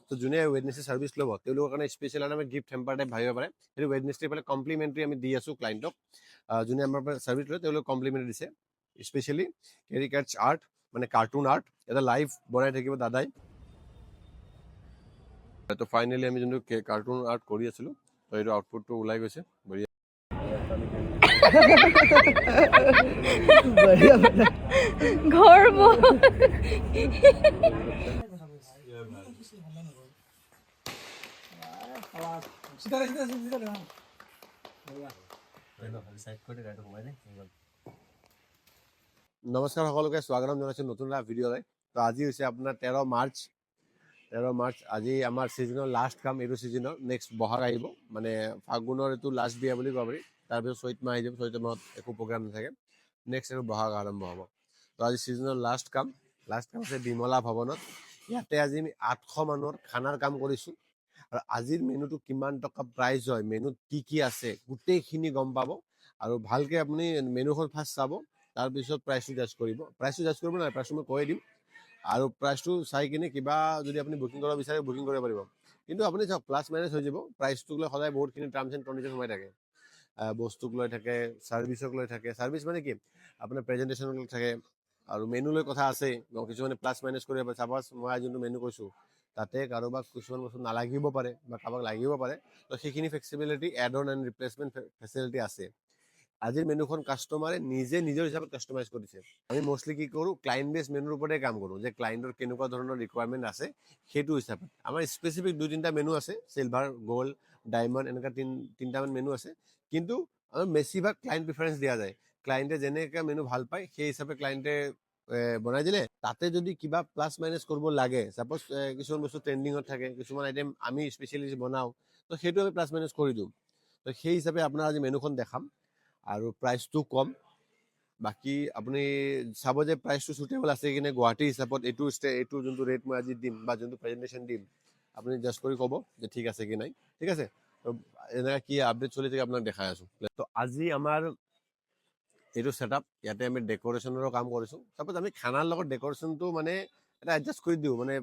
তো যোনে Wednesday service ল'ব তেওঁলোকৰ কাৰণে স্পেচিয়েল আমি গিফ্ট হেম্পাৰ টাইপ ভাবিব পাৰে সেইটো ৱেডনেছডে ফালে কমপ্লিমেণ্টাৰী আমি দি আছোঁ ক্লাইণ্টক যোনে আমাৰ পৰা ছাৰ্ভিচ লয় তেওঁলোকক কমপ্লিমেণ্টাৰী দিছে স্পেচিয়েলি কেৰিকেটছ আৰ্ট মানে কাৰ্টুন আৰ্ট এটা লাইভ বনাই থাকিব দাদাই তো ফাইনেলি আমি যোনটো কাৰ্টুন আৰ্ট কৰি আছিলোঁ তো এইটো আউটপুটটো ওলাই গৈছে বঢ়িয়া নমস্কাৰ সকলোকে স্বাগতম জনাইছোঁ নতুন এটা ভিডিঅ'লৈ তো আজি হৈছে আপোনাৰ 13 মাৰ্চ আজি আমাৰ ছিজনৰ লাষ্ট কাম এইটো ছিজনৰ নেক্সট বহাগ আহিব মানে ফাগুনৰ এইটো লাষ্ট বিয়া বুলি ক'ব পাৰি তাৰপিছত চৈত মাহ আহি যাব চৈত মাহত একো প্ৰগ্ৰাম নাথাকে নেক্সট এইটো বহাগ আৰম্ভ হ'ব তো আজি ছিজনৰ লাষ্ট কাম হৈছে বিমলা ভৱনত ইয়াতে আজি আমি 800 মানুহৰ খানাৰ কাম কৰিছোঁ আৰু আজিৰ মেনুটো কিমান টকা প্ৰাইচ হয় মেনুত কি আছে গোটেইখিনি গম পাব আৰু ভালকৈ আপুনি মেনুখন ফাৰ্ষ্ট চাব তাৰপিছত প্ৰাইচটো জাজ কৰিব নাই প্ৰাইচটো মই কৈ দিম আৰু প্ৰাইচটো চাই কিনে কিবা যদি আপুনি বুকিং কৰিব বিচাৰে বুকিং কৰিব পাৰিব কিন্তু আপুনি চাওক প্লাছ মাইনাছ হৈ যাব প্ৰাইচটোক লৈ সদায় বহুতখিনি টাৰ্মছ এণ্ড কণ্ডিশ্যন সোমাই থাকে বস্তুক লৈ থাকে ছাৰ্ভিচক লৈ থাকে ছাৰ্ভিচ মানে কি আপোনাৰ প্ৰেজেণ্টেশ্যনক লৈ থাকে আৰু মেনু লৈ কথা আছে কিছুমানে প্লাছ মাইনাছ কৰিব পাৰে চাপ'জ মই যোনটো মেনু কৈছোঁ তাতে কাৰোবাক কিছুমান বস্তু নালাগিব পাৰে বা কাৰোবাক লাগিব পাৰে তো সেইখিনি flexibility add on and replacement facility আছে আজিৰ মেনুখন কাষ্টমাৰে নিজে নিজৰ হিচাপত কাষ্টমাইজ কৰিছে আমি মষ্টলি কি কৰোঁ ক্লাইণ্ট বেছ মেনুৰ ওপৰতে কাম কৰোঁ যে ক্লাইণ্টৰ কেনেকুৱা ধৰণৰ ৰিকুৱাৰমেণ্ট আছে সেইটো হিচাপত আমাৰ স্পেচিফিক 2-3টা মেনু আছে চিলভাৰ গ'ল্ড ডায়মণ্ড এনেকুৱা তিনিটামান মেনু আছে কিন্তু আমাৰ বেছিভাগ ক্লাইণ্ট প্ৰিফাৰেঞ্চ দিয়া যায় ক্লাইণ্টে যেনেকৈ মেনু ভাল পায় সেই হিচাপে ক্লাইণ্টে বনাই দিলে তাতে যদি কিবা প্লাছ মাইনাছ কৰিব লাগে ছাপ'জ কিছুমান বস্তু ট্ৰেণ্ডিঙত থাকে কিছুমান আইটেম আমি স্পেচিয়েলি বনাওঁ তো সেইটো আমি প্লাছ মাইনাছ কৰি দিওঁ তো সেই হিচাপে আপোনাৰ আজি মেনুখন দেখাম আৰু প্ৰাইচটো কম বাকী আপুনি চাব যে প্ৰাইচটো চুটেবল আছে কিনে গুৱাহাটী হিচাপত এইটো যোনটো ৰেট মই আজি দিম বা যোনটো প্ৰেজেণ্টেশ্যন দিম আপুনি জাষ্ট কৰি ক'ব যে ঠিক আছে কি নাই ঠিক আছে তো এনেকৈ কি আপডেট চলি থাকে আপোনাক দেখাই আছোঁ তো আজি আমাৰ এইটো ছেটআপ ইয়াতে আমি ডেক'ৰেশ্যনৰো কাম কৰিছোঁ চাপ'জ আমি খানাৰ লগত ডেক'ৰেশ্যনটো মানে এটা এডজাষ্ট কৰি দিওঁ মানে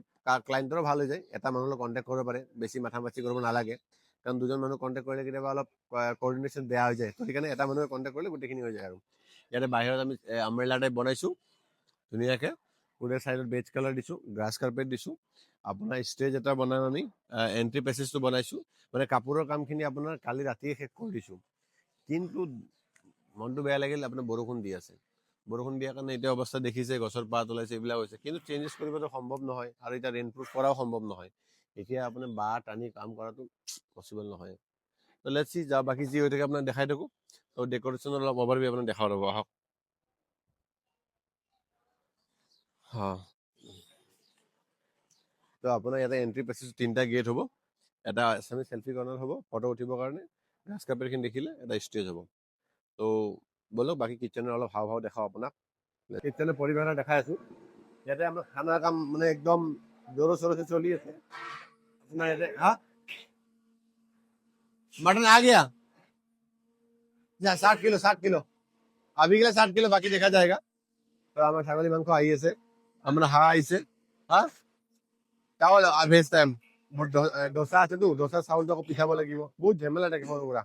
ক্লাইণ্টৰো ভাল হৈ যায় এটা মানুহৰ লগত কণ্টেক্ট কৰিব পাৰে বেছি মাথা মাথি কৰিব নালাগে কাৰণ দুজন মানুহ কণ্টেক্ট কৰিলে কেতিয়াবা অলপ কৰ্ডিনেশ্যন বেয়া হৈ যায় তো সেইকাৰণে এটা মানুহে কণ্টেক্ট কৰিলে গোটেইখিনি হৈ যায় আৰু ইয়াতে বাহিৰত আমি আমব্ৰেলা টাইপ বনাইছোঁ ধুনীয়াকৈ গোটেই ছাইডত বেজ কালাৰ দিছোঁ গ্ৰাছ কাৰ্পেট দিছোঁ আপোনাৰ ষ্টেজ এটা বনাই আমি এণ্ট্ৰি পেছেজটো বনাইছোঁ মানে কাপোৰৰ কামখিনি আপোনাৰ কালি ৰাতিয়ে শেষ কৰি দিছোঁ কিন্তু মনটো বেয়া লাগিল আপোনাৰ বৰষুণ দি আছে বৰষুণ দিয়াৰ কাৰণে এতিয়া অৱস্থা দেখিছে গছৰ পাত ওলাইছে এইবিলাক হৈছে কিন্তু চেঞ্জেছ কৰিবতো সম্ভৱ নহয় আৰু এতিয়া ৰেইনপ্ৰুফ কৰাও সম্ভৱ নহয় এতিয়া আপুনি বাঁহ টানি কাম কৰাটো পচিবল নহয় তো লেটছ চি যাওঁ বাকী যি হৈ থাকে আপোনাক দেখাই থাকোঁ তো ডেক'ৰেশ্যনৰ অলপ অভাৰভিউ আপোনাক দেখাব ৰ'ব আহক তো আপোনাৰ ইয়াতে এণ্ট্ৰি পেছেজ 3টা গেট হ'ব এটা আছামিজ চেল্ফি কৰ্ণাৰ হ'ব ফটো উঠিবৰ কাৰণে গ্ৰাছ কাৰ্পেটখিনি দেখিলে এটা ষ্টেজ হ'ব তো বলক বাকী কিটচেনৰ অলপ হাও দেখাওঁ আপোনাক কিটচেনৰ পৰিৱেশ দেখাই আছোঁ ইয়াতে আমাৰ খানাৰ কাম মানে একদম জোৰো চোৰছে চলি আছে আপোনাৰ ইয়াতে मटन आ गया 60 किलो अभी के लिए 60 किलो बाकी देखा जाएगा तो আমার ছাগলী মাংস আহি আছে আমরা হাঁহ আহিছে হ্যাঁ চাউল ভেজ টাইম মোৰ দোচা আছেতো দোচা চাউলটো আকৌ পিঠাব লাগিব বহুত ঝেমেলা থাকে সৰু সুৰা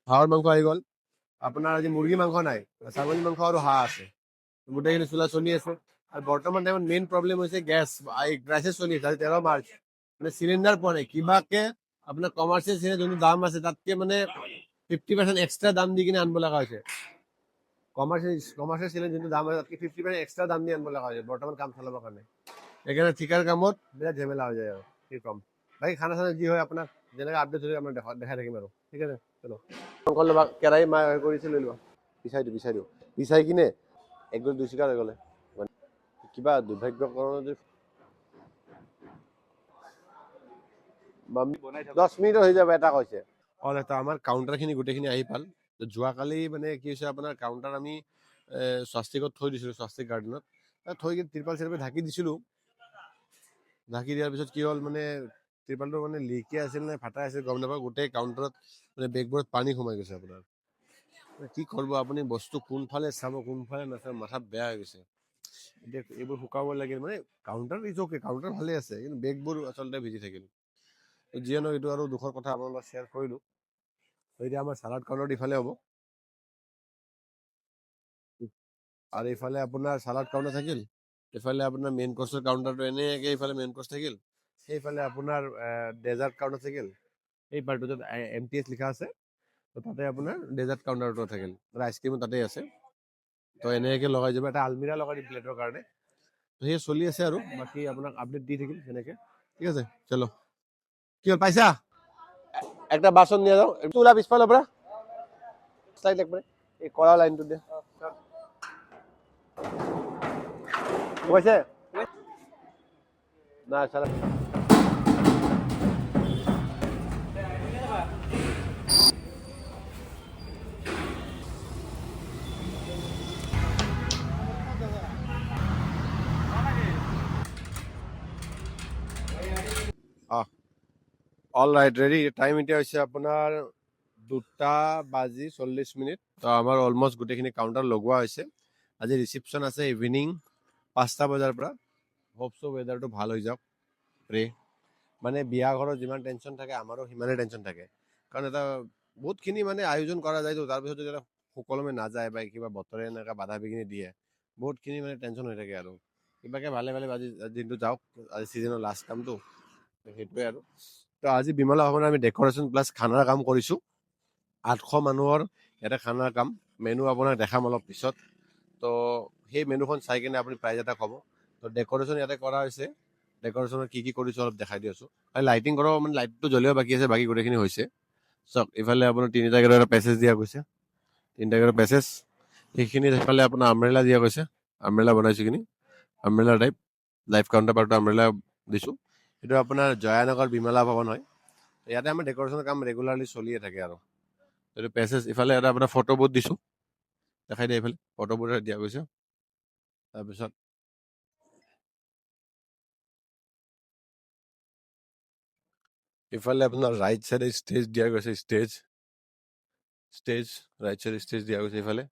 হাঁহৰ মাংস আহি গ'ল আপোনাৰ আজি মুৰ্গী মাংস নাই ছাগলী মাংস আৰু হাঁহ আছে গোটেইখিনি চলি আছে আৰু বৰ্তমান টাইমত মেইন প্ৰব্লেম হৈছে গেছ ক্ৰাইচিছ চলি আছে আজি 13 মাৰ্চ মানে চিলিণ্ডাৰ পোৱা নাই কিবাকে আপোনাৰ কমাৰ্চিয়েল চিলিণ্ডাৰ যোনটো দাম আছে তাতকে মানে 50% এক্সট্ৰা দাম দি কিনে আনিব লগা হৈছে কমাৰ্চিয়েল চিলিণ্ডাৰ যোনটো দাম আছে তাতকে 50% এক্সট্ৰা দাম দি আনিব লগা হৈছে বৰ্তমান কাম চলাবৰ কাৰণে সেইকাৰণে ঠিকাৰ কামত বিৰাট ঝেমেলা হৈ যায় আৰু কি ক'ম বাকী খানা চানা যি হয় আপোনাক যেনেকৈ আপডেট হৈ আপোনাক দেখাই থাকিম আৰু ঠিক আছে চলো মাংস ল'বা কেৰাহী কৰিছে লৈ লোৱা পিচাই কিনে একদম 2 চিকাৰ হৈ গ'লে কিবা দুৰ্ভাগ্যকৰণ 10 মিনিট হৈ যাব এটা কৈছে এটা আমাৰ কাউণ্টাৰখিনি গোটেইখিনি আহি পাল যোৱাকালি মানে কি হৈছে আপোনাৰ কাউণ্টাৰ আমি স্বাস্তিকত থৈ দিছিলোঁ স্বাস্তিক গাৰ্ডেনত থৈ কিনে ত্ৰিপাল চিৰপাল ঢাকি দিছিলোঁ ঢাকি দিয়াৰ পিছত কি হ'ল মানে ত্ৰিপালটো মানে লিকি আছিল নে ফাটা আছিল গম নাপাওঁ গোটেই কাউণ্টাৰত মানে বেগবোৰত পানী সোমাই গৈছে আপোনাৰ কি কৰিব আপুনি বস্তু কোনফালে চাব কোনফালে নাচাব মাথা বেয়া হৈ গৈছে এতিয়া এইবোৰ শুকাব লাগিল মানে কাউণ্টাৰ ইজ অ'কে, কাউণ্টাৰ ভালে আছে, কিন্তু বেগবোৰ আচলতে ভিজি থাকিল। যিয়ে নহওক এইটো আৰু দুখৰ কথা আপোনাৰ লগত শ্বেয়াৰ কৰিলোঁ। এতিয়া আমাৰ চালাড কাউণ্টাৰ ইফালে হ'ব, আৰু ইফালে আপোনাৰ চালাড কাউণ্টাৰ থাকিল, ইফালে আপোনাৰ মেইন কৰ্চৰ কাউণ্টাৰটো এনেকৈ ইফালে মেইন কৰ্চ থাকিল, সেইফালে আপোনাৰ ডেজাৰ্ট কাউণ্টাৰ থাকিল, এই পাৰ্টটোত MTS লিখা আছে, তো তাতে আপোনাৰ ডেজাৰ্ট কাউণ্টাৰটো থাকিল, আইচক্ৰীমো তাতেই আছে। তো এনেকৈ লগাই যাব, এটা আলমিৰা লগাই দিম প্লেটৰ কাৰণে। তো সেই চলি আছে আৰু বাকী আপোনাক আপডেট দি থাকিম সেনেকৈ। ঠিক আছে, চলো। কি হ'ল পাইছা? একটা বাসন নিয়ে যাও, একটু ওলা পিছফালৰ পৰা চাইড একবাৰে এই কলা লাইনটো দিয়ে কৈছে না চালা। All right ready. টাইম এতিয়া হৈছে আপোনাৰ 2:40। তো আমাৰ অলমষ্ট গোটেইখিনি কাউণ্টাৰ লগোৱা হৈছে। আজি ৰিচিপশ্যন আছে ইভিনিং 5টা বজাৰ পৰা। হোপছো ৱেডাৰটো ভাল হৈ যাওক ৰে। মানে বিয়া ঘৰত যিমান টেনশ্যন থাকে আমাৰো সিমানেই টেনশ্যন থাকে, কাৰণ এটা বহুতখিনি মানে আয়োজন কৰা যায়তো, তাৰপিছত যদি সুকলমে নাযায় বা কিবা বতৰে এনেকুৱা বাধা বিঘিনি দিয়ে, বহুতখিনি মানে টেনশ্যন হৈ থাকে। আৰু কিবাকে ভালে ভালে আজি দিনটো যাওক, আজি ছিজনৰ লাষ্ট কামটো সেইটোৱে আৰু। তো আজি বিমলা ভৱনত আমি ডেক'ৰেশ্যন প্লাছ খানাৰ কাম কৰিছোঁ। 800 মানুহৰ ইয়াতে খানাৰ কাম। মেনু আপোনাক দেখাম অলপ পিছত। তো সেই মেনুখন চাই কিনে আপুনি প্ৰাইজ এটা ক'ব। তো ডেক'ৰেশ্যন ইয়াতে কৰা হৈছে, ডেক'ৰেশ্যনত কি কৰিছোঁ অলপ দেখাই দি আছোঁ। আৰু লাইটিং কৰা মানে লাইটটো জ্বলিও বাকী আছে, বাকী গোটেইখিনি হৈছে। চাওক ইফালে আপোনাৰ 3টা গেটৰ পেছেজ দিয়া গৈছে, 3টা গেটৰ পেছেজ। সেইখিনি সেইফালে আপোনাৰ আমব্ৰেলা দিয়া গৈছে, আমব্ৰেলা বনাইছোঁ এইখিনি, আমব্ৰেলা টাইপ লাইফ কাউণ্টাৰ পাৰ্টটো আমব্ৰেলা দিছোঁ। এইটো আপোনাৰ জয়ানগৰ বিমলা ভৱন হয়। ইয়াতে আমাৰ ডেক'ৰেশ্যনৰ কাম ৰেগুলাৰলি চলিয়ে থাকে আৰু। এইটো পেছেজ। ইফালে এটা আপোনাৰ ফটো বুথ দিছোঁ, দেখাই দিয়ে এইফালে ফটো বুথ দিয়া গৈছে। তাৰপিছত ইফালে আপোনাৰ ৰাইট চাইডে ষ্টেজ দিয়া গৈছে, ষ্টেজ ৰাইট চাইডে ষ্টেজ দিয়া গৈছে ইফালে।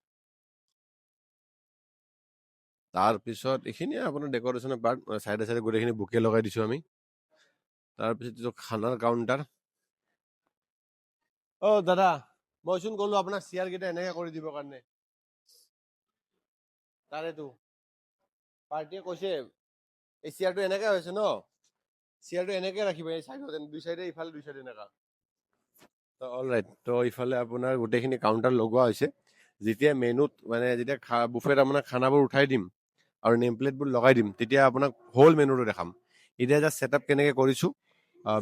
তাৰপিছত এইখিনিয়ে আপোনাৰ ডেক'ৰেশ্যনৰ পাৰ্ট, চাইডে চাইডে গোটেইখিনি বুকে লগাই দিছোঁ আমি। তাৰপিছত এইটো খানাৰ কাউণ্টাৰ। অ' দাদা, মইচোন ক'লো আপোনাক চেয়াৰকেইটা এনেকৈ কৰি দিবৰ কাৰণে, তাৰেতো পাৰ্টিয়ে কৈছে এই চেয়াৰটো এনেকৈ হৈছে ন, চেয়াৰটো এনেকৈ ৰাখিব এই চাইডত, দুই চাইডে ইফালে দুই চাইডে এনেকুৱা। তো অল ৰাইট। তো ইফালে আপোনাৰ গোটেইখিনি কাউণ্টাৰ লগোৱা হৈছে। যেতিয়া মেনুত মানে যেতিয়া বুফেত আপোনাৰ খানাবোৰ উঠাই দিম আৰু নেম প্লেটবোৰ লগাই দিম, তেতিয়া আপোনাক হোল মেনুটো দেখাম। এতিয়া জাষ্ট ছেটআপ কেনেকৈ কৰিছোঁ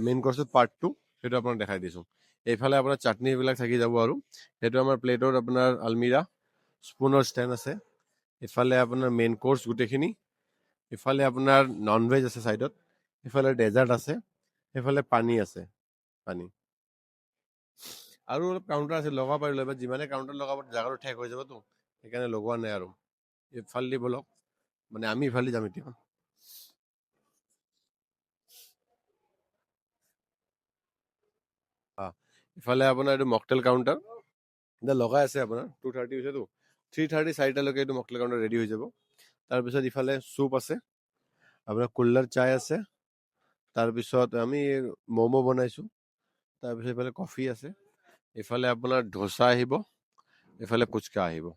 মেইন কৰ্চত পাৰ্ট 2 সেইটো আপোনাক দেখাই দিছোঁ। এইফালে আপোনাৰ চাটনিবিলাক থাকি যাব, আৰু সেইটো আমাৰ প্লেটত আপোনাৰ আলমিৰা, স্পুনৰ ষ্টেণ্ড আছে। ইফালে আপোনাৰ মেইন কৰ্চ গোটেইখিনি, ইফালে আপোনাৰ নন ভেজ আছে ছাইডত, ইফালে ডেজাৰ্ট আছে, সেইফালে পানী আছে, পানী। আৰু অলপ কাউণ্টাৰ আছে লগাব পাৰিলোঁ, এবাৰ যিমানে কাউণ্টাৰ লগাব জেগাটো ঠেক হৈ যাবতো, সেইকাৰণে লগোৱা নাই আৰু। ইফালে দি বলক, মানে আমি ইফালে যাম এতিয়া। ইফালে আপোনাৰ এইটো মকটেল কাউণ্টাৰ এতিয়া লগাই আছে আপোনাৰ 2:30 হৈছেতো, 3:30 4টালৈকে এইটো মকটেল কাউণ্টাৰ ৰেডি হৈ যাব। তাৰপিছত ইফালে চুপ আছে, আপোনাৰ কুল্লাৰ চাই আছে, তাৰপিছত আমি ম'ম' বনাইছোঁ, তাৰপিছত ইফালে কফি আছে, ইফালে আপোনাৰ ধোচা আহিব, ইফালে ফুচকা আহিব।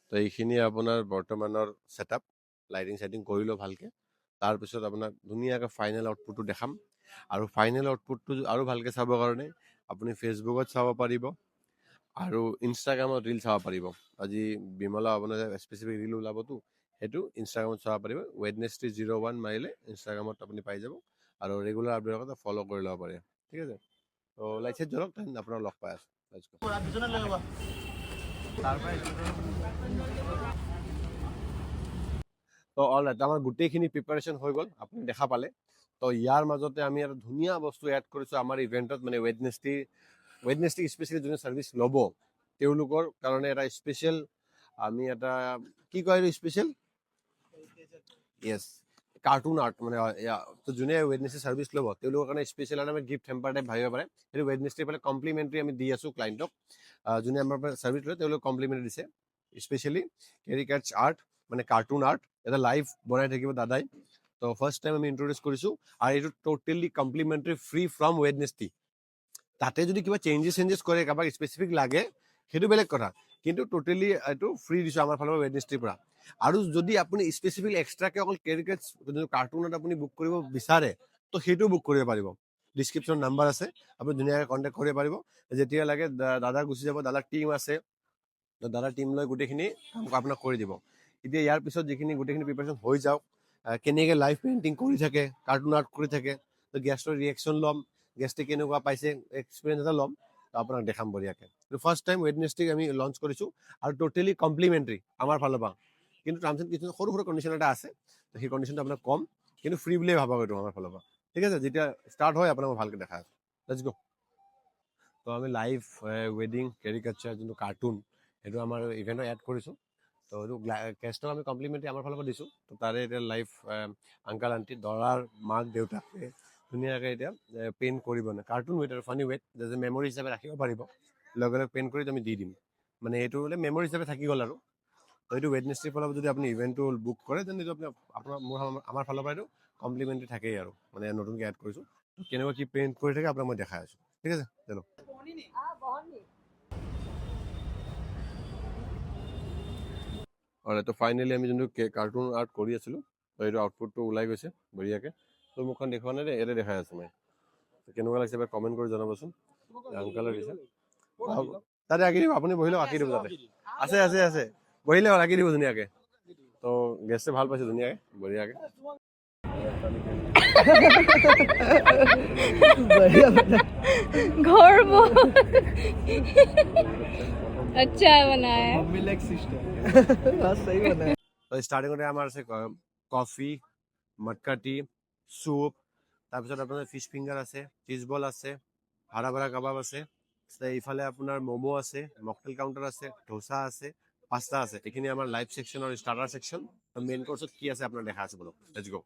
তো এইখিনি আপোনাৰ বৰ্তমানৰ ছেটআপ, লাইটিং চাইটিং কৰিলোঁ ভালকৈ। তাৰপিছত আপোনাক ধুনীয়াকৈ ফাইনেল আউটপুটটো দেখাম। আৰু ফাইনেল আউটপুটটো আৰু ভালকৈ চাবৰ কাৰণে আপুনি ফেচবুকত চাব পাৰিব আৰু ইনষ্টাগ্ৰামত ৰিল চাব পাৰিব। আজি বিমলা আপোনাৰ স্পেচিফিক ৰিল ওলাবতো, সেইটো ইনষ্টাগ্ৰামত চাব পাৰিব। Wednesday 01 মাৰিলে ইনষ্টাগ্ৰামত আপুনি পাই যাব, আৰু ৰেগুলাৰ আপডেটৰ কথা ফ'ল' কৰি ল'ব পাৰে। ঠিক আছে, তো লাইটছে জ্বলক, আপোনাক লগ পাই আছোঁ। তো অল ৰাইট, আমাৰ গোটেইখিনি প্ৰিপাৰেশ্যন হৈ গ'ল, আপুনি দেখা পালে। তো ইয়াৰ মাজতে আমি এটা ধুনীয়া বস্তু এড কৰিছোঁ আমাৰ ইভেণ্টত, মানে ৱেডনেছডে স্পেচিয়েলি যোনে ছাৰ্ভিচ ল'ব তেওঁলোকৰ কাৰণে এটা স্পেচিয়েল, আমি এটা কি কয় এইটো স্পেচিয়েল, য়েছ, কাৰ্টুন আৰ্ট, মানে তো যোনে ৱেডনেছডে ছাৰ্ভিচ ল'ব তেওঁলোকৰ কাৰণে স্পেচিয়েল এটা আমি গিফ্ট হেম্পাৰ টাইপ ভাবিব পাৰে। সেইটো ৱেডনেছডে ফালে কমপ্লিমেণ্টাৰী আমি দি আছোঁ ক্লাইণ্টক। যোনে আমাৰ পৰা ছাৰ্ভিচ লয় তেওঁলোকক কমপ্লিমেণ্টাৰী দিছে, স্পেচিয়েলি কেৰিকেটছ আৰ্ট মানে কাৰ্টুন আৰ্ট এটা লাইভ বনাই থাকিব দাদাই। তো ফাৰ্ষ্ট টাইম আমি ইন্ট্ৰডিউচ কৰিছোঁ আৰু এইটো totally complementary free from Wednesday. তাতে যদি কিবা চেঞ্জেছ কৰে, কাৰোবাক স্পেচিফিক লাগে সেইটো বেলেগ কথা, কিন্তু টোটেলি এইটো ফ্ৰী দিছোঁ আমাৰ ফালৰ পৰা ৱেডনেছডেৰ পৰা। আৰু যদি আপুনি স্পেচিফিক এক্সট্ৰাকে অকল কাৰ্টুনত আপুনি বুক কৰিব বিচাৰে তো সেইটোও বুক কৰিব পাৰিব। ডিছক্ৰিপশ্যন নাম্বাৰ আছে, আপুনি ধুনীয়াকৈ কণ্টেক্ট কৰিব পাৰিব। যেতিয়া লাগে দাদা গুচি যাব, দাদাৰ টীম আছে, দাদাৰ টীম লৈ গোটেইখিনি আপোনাক কৰি দিব। এতিয়া ইয়াৰ পিছত যিখিনি গোটেইখিনি প্ৰিপাৰেশ্যন হৈ যাওক, কেনেকৈ লাইভ পেইণ্টিং কৰি থাকে, কাৰ্টুন আৰ্ট কৰি থাকে, তো গেষ্টৰ ৰিয়েকশ্যন ল'ম, গেষ্টে কেনেকুৱা পাইছে এক্সপিৰিয়েঞ্চ এটা ল'ম, আপোনাক দেখাম বঢ়িয়াকৈ। ফাৰ্ষ্ট টাইম ৱেডনেছডে আমি লঞ্চ কৰিছোঁ আৰু টোটেলি কমপ্লিমেণ্টাৰী আমাৰ ফালৰ পৰা, কিন্তু টাৰ্মছ এণ্ড কণ্ডিশ্যন সৰু কণ্ডিশ্যন এটা আছে, তো সেই কণ্ডিশ্যনটো আপোনাক কম, কিন্তু ফ্ৰী বুলিয়ে ভাবক এইটো আমাৰ ফালৰ পৰা। ঠিক আছে, যেতিয়া ষ্টাৰ্ট হয় আপোনাক মই ভালকৈ দেখা আছোঁ। লেটছ গো। তো আমি লাইভ ৱেডিং কেৰিকাচাৰ যোনটো কাৰ্টুন সেইটো আমাৰ ইভেণ্টত এড কৰিছোঁ। তো এইটো গেষ্টক আমি কমপ্লিমেণ্টাৰী আমাৰ ফালৰ পৰা দিছোঁ। তো তাৰে এতিয়া লাইভ আংকাল আণ্টি, দৰাৰ মাক দেউতাকে ধুনীয়াকৈ এতিয়া পেইণ্ট কৰিব, মানে কাৰ্টুন ৱেট আৰু ফানি ৱেট, যে মেমৰি হিচাপে ৰাখিব পাৰিব, লগে লগে পেইণ্ট কৰি আমি দি দিম। মানে এইটো বোলে মেমৰি হিচাপে থাকি গ'ল আৰু। তো এইটো ৱেডনেছডেৰ ফালৰ পৰা যদি আপুনি ইভেণ্টটো বুক কৰে, তেন্তে এইটো আপোনাৰ আমাৰ ফালৰ পৰা এইটো কমপ্লিমেণ্টাৰী থাকেই আৰু, মানে নতুনকৈ এড কৰিছোঁ। কেনেকুৱা কি পেইণ্ট কৰি থাকে আপোনাক মই দেখাই আছোঁ। ঠিক আছে, চলো। তো ফাইনেলি আমি যোনটো কাৰ্টুন আৰ্ট কৰি আছিলোঁ, তো এইটো আউটপুটটো ওলাই গৈছে বঢ়িয়াকৈ। তো মুখখন দেখুওৱা নাই, ইয়াতে দেখাই আছোঁ মই। কেনেকুৱা লাগিছে এবাৰ কমেণ্ট কৰি জনাবচোন। আংকালে দিছে, তাতে আঁকি দিব, আপুনি বহিলেও আঁকি দিব, তাতে আছে আছে আছে, বহিলে আঁকি দিব ধুনীয়াকৈ। তো গেষ্টে ভাল পাইছে ধুনীয়াকৈ বঢ়িয়াকৈ। घर अच्छा बनाया, मम्मी लाइक सिस्टर। हाँ सही बनाया। তো ষ্টাৰ্টিঙতে আমাৰ আছে কফি, মটকা টি, চুপ, তাৰপিছত আপোনাৰ ফিছ ফিংগাৰ আছে, চিজ বল আছে, হাৰা ভৰা কাবাব আছে, ইফালে আপোনাৰ ম'ম' আছে, মকটেল কাউণ্টাৰ আছে, ধোচা আছে, পাস্তা আছে। এইখিনি আমাৰ লাইভ ছেকশ্যন আৰু ষ্টাৰ্টাৰ ছেকশ্যন। মেইন কৰ্চত কি আছে আপোনাৰ দেখা আছে বলক, লেটছ গো।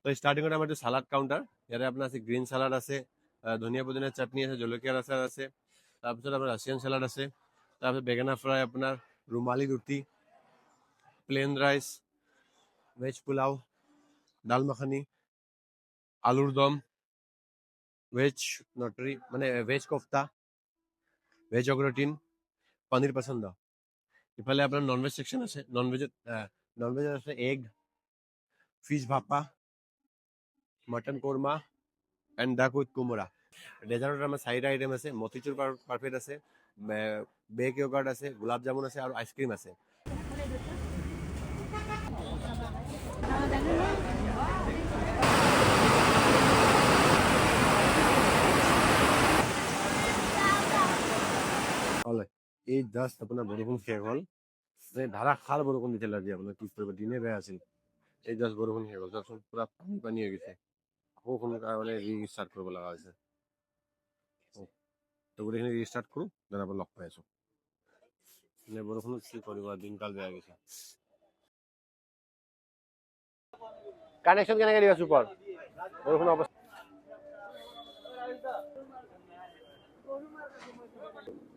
তো ষ্টাৰ্টিঙত আমাৰ এইটো চালাড কাউণ্টাৰ, ইয়াতে আপোনাৰ আছে গ্ৰীণ চালাড আছে, ধনিয়া পুদিনাৰ চাটনি আছে, জলকীয়াৰ আচাৰ আছে, তাৰপিছত আপোনাৰ ৰাছিয়ান চালাড আছে, তাৰপিছত বেঙেনা ফ্ৰাই, আপোনাৰ ৰুমালী ৰুটি, প্লেন ৰাইচ, ভেজ পোলাও, ডাল মাখানি, আলুৰ দম, ভেজ নটৰি মানে ভেজ কোফতা, ভেজ অগ্ৰটিন, পনীৰ পচন্দ। ইফালে আপোনাৰ নন ভেজ ছেকশ্যন আছে, নন ভেজত আছে এগ, ফিছ ভাপা, মটন কোৰমা এণ্ড ডাক উইথ কোমোৰা। ডেজাৰ্টত আমাৰ 4টা আইটেম আছে, মতিচুৰ পাৰফেক্ট আছে, বেক য়গাৰ্ট আছে, গোলাপ জামুন আছে আৰু আইচক্ৰীম আছে। এই জাষ্ট আপোনাৰ বৰষুণ শেষ হ'ল, ধাৰাসাৰ বৰষুণ দিছিল আজি, আপোনাৰ কি কৰিব, দিনে বেয়া আছিল। এই জাষ্ট বৰষুণ শেষ হ'ল, চাওকচোন পুৰা পানী পানী হৈ গৈছে। আকৌ সোনকালে মানে ৰিষ্টাৰ্ট কৰিব লগা হৈছে। তো গোটেইখিনি ৰিষ্টাৰ্ট কৰোঁ, দেন আপোনাক লগ পাই আছোঁ। মানে বৰষুণত কি কৰিব, দিনকাল বেয়া গৈছে। কানেকশ্যন কেনেকৈ দিবা চুপাৰ বৰষুণৰ অৱস্থা।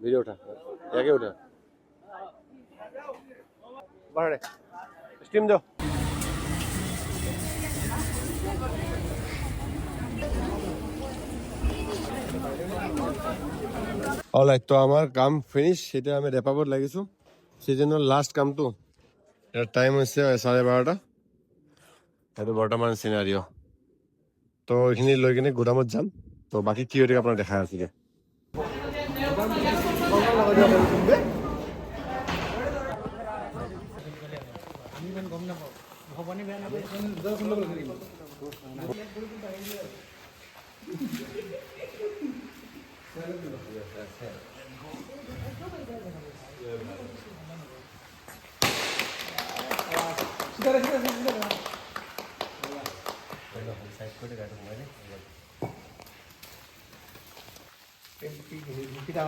ভিডিও উঠা, ইয়াকে উঠা, বাঢ়ে স্টিম দিও। অলৰাইট, তো আমাৰ কাম ফিনিছ। এতিয়া আমি ৰেপাবত লাগিছোঁ, ছিজনৰ লাষ্ট কামটো। ইয়াৰ টাইম হৈছে 12:30। সেইটো বৰ্তমান চিনাৰিঅ'। তো এইখিনি লৈ কিনে গুদামত যাম। তো বাকী কি হৈ থাকে আপোনাক দেখাই আছোঁ দিয়া। kita